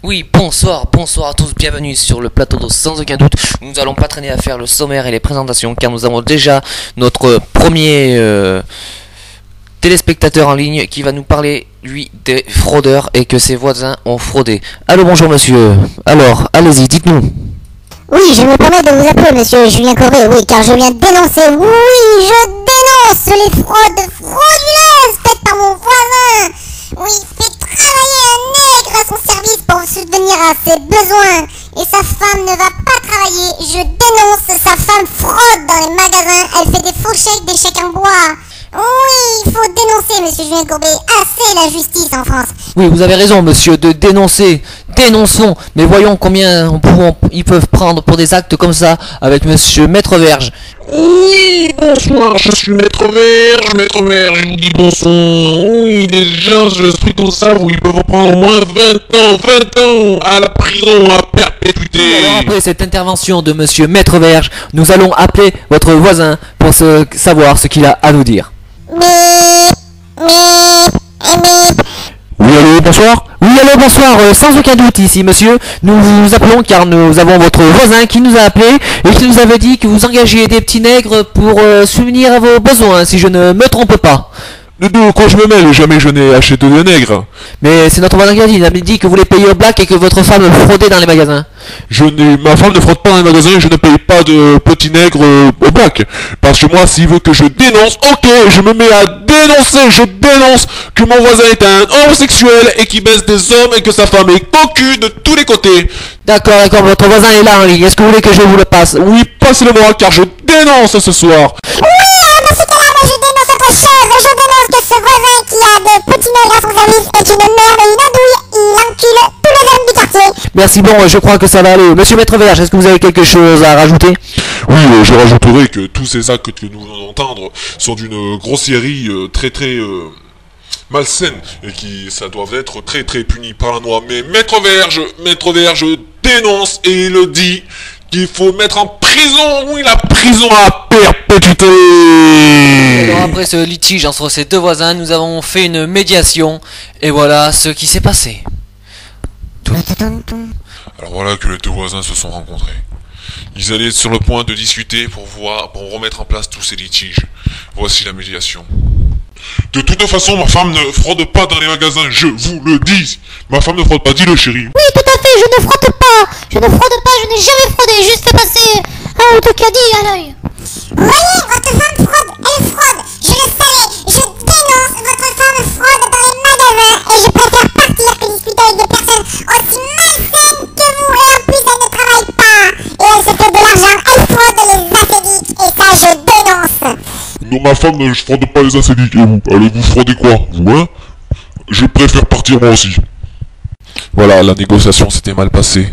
Oui, bonsoir à tous, bienvenue sur le plateau de Sans aucun doute. Nous allons pas traîner à faire le sommaire et les présentations car nous avons déjà notre premier téléspectateur en ligne qui va nous parler, lui, des fraudeurs et que ses voisins ont fraudé. Allô, bonjour monsieur. Alors, allez-y, dites-nous. Oui, je me permets de vous appeler, monsieur Julien Courbet, oui, car je viens de dénoncer, oui, je dénonce les fraudes frauduleuses faites par mon voisin. Oui, il fait travailler un nègre à son service pour subvenir à ses besoins. Et sa femme ne va pas travailler. Je dénonce, sa femme fraude dans les magasins. Elle fait des faux chèques, des chèques en bois. Oui, il faut dénoncer, monsieur Julien Courbet. Assez la justice en France. Oui, vous avez raison, monsieur, de dénoncer. Dénonçons. Mais voyons combien ils peuvent prendre pour des actes comme ça avec monsieur Maître Verge. Oui, bonsoir, je suis Maître Verge, je vous dis bonsoir. Oui, des gens, je suis comme ça, où ils peuvent prendre au moins 20 ans à la prison à perpétuité. Alors après cette intervention de monsieur Maître Verge, nous allons appeler votre voisin pour savoir ce qu'il a à nous dire. Oui, allô, bonsoir. Oui, allô, bonsoir, sans aucun doute ici, monsieur. Nous vous appelons car nous avons votre voisin qui nous a appelé et qui nous avait dit que vous engagiez des petits nègres pour subvenir à vos besoins, si je ne me trompe pas. De quoi je me mêle, jamais je n'ai acheté de nègres. Mais c'est notre voisin qui a dit, il a dit que vous les payez au black et que votre femme fraudait dans les magasins. Ma femme ne fraude pas dans les magasins et je ne paye pas de petits nègres au black. Parce que moi, s'il veut que je dénonce, ok, je me mets à dénoncer, je dénonce que mon voisin est un homosexuel et qu'il baisse des hommes et que sa femme est cocu de tous les côtés. D'accord, votre voisin est là en ligne, est-ce que vous voulez que je vous le passe? Oui, passez-le-moi car je dénonce ce soir. Dans ce cas-là, moi je dénonce autre chose. Je dénonce que ce voisin qui a de petits nègres à son service est une merde et une andouille. Il encule tous les hommes du quartier. Merci, bon, je crois que ça va aller. Monsieur Maître Verge, est-ce que vous avez quelque chose à rajouter? Oui, je rajouterai que tous ces actes que nous venons d'entendre sont d'une grossièrerie très malsaine et qui ça doivent être très punis par la loi. Mais Maître Verge dénonce et il le dit qu'il faut mettre en prison, oui, la prison à perpétuité. Alors après ce litige entre ces deux voisins, nous avons fait une médiation et voilà ce qui s'est passé. Alors voilà que les deux voisins se sont rencontrés. Ils allaient sur le point de discuter pour remettre en place tous ces litiges. Voici la médiation. De toute façon, ma femme ne fraude pas dans les magasins, je vous le dis. Ma femme ne fraude pas, dis-le chérie. Oui, tout à fait, je ne fraude pas. Je n'ai jamais fraudé, juste fait passer un autocaddie à l'œil. Voyez, votre femme fraude, elle fraude. Je le savais, je dénonce, votre femme fraude dans les magasins et je préfère partir que discuter avec des personnes aussi malsaines que vous et en plus elle ne travaille pas. Et elle se fait de l'argent, elle fraude les acédiques et ça je dénonce. Non, ma femme ne fraude pas les acédiques. Et vous, allez-vous frauder quoi, vous, hein? Je préfère partir moi aussi. Voilà, la négociation s'était mal passée.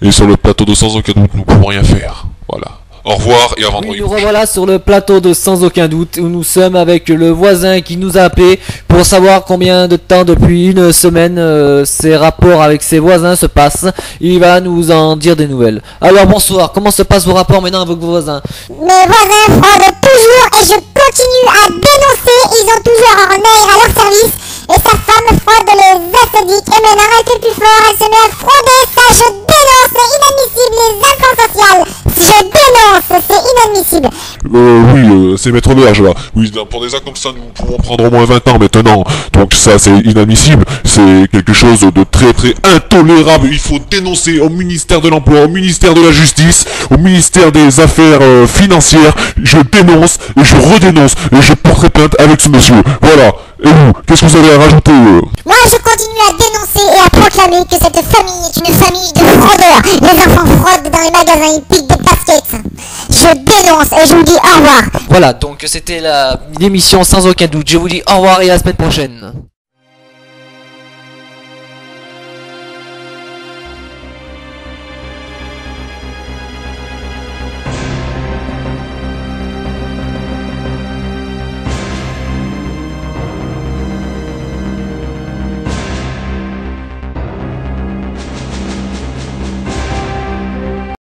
Et sur le plateau de Sans aucun doute, nous ne pouvons rien faire. Voilà. Au revoir et à vendredi. Oui, nous revoilà sur le plateau de Sans aucun doute où nous sommes avec le voisin qui nous a appelé pour savoir combien de temps depuis une semaine ses rapports avec ses voisins se passent. Il va nous en dire des nouvelles. Alors bonsoir, comment se passent vos rapports maintenant avec vos voisins? Mes voisins fraudent toujours et je continue à dénoncer. Ils ont toujours un nègre à leur service et sa femme fraude les acédiques. Et maintenant elle fait plus fort, elle se met à frauder. Ça je dénonce, c'est inadmissible. Les affaires sociales, je dénonce, c'est inadmissible. Oui, c'est Maître Verge là. Oui, pour des actes comme ça, nous pouvons prendre au moins 20 ans maintenant. Donc ça, c'est inadmissible. C'est quelque chose de très intolérable. Il faut dénoncer au ministère de l'Emploi, au ministère de la Justice, au ministère des Affaires financières. Je dénonce et je redénonce et je porterai plainte avec ce monsieur. Voilà. Et vous, qu'est-ce que vous avez à rajouter Moi, je continue à dénoncer et à proclamer que cette famille est une famille de fraudeurs. Les enfants fraudent dans les magasins, ils piquent des baskets. Je dénonce et je vous dis au revoir. Voilà, donc c'était l'émission Sans aucun doute. Je vous dis au revoir et à la semaine prochaine.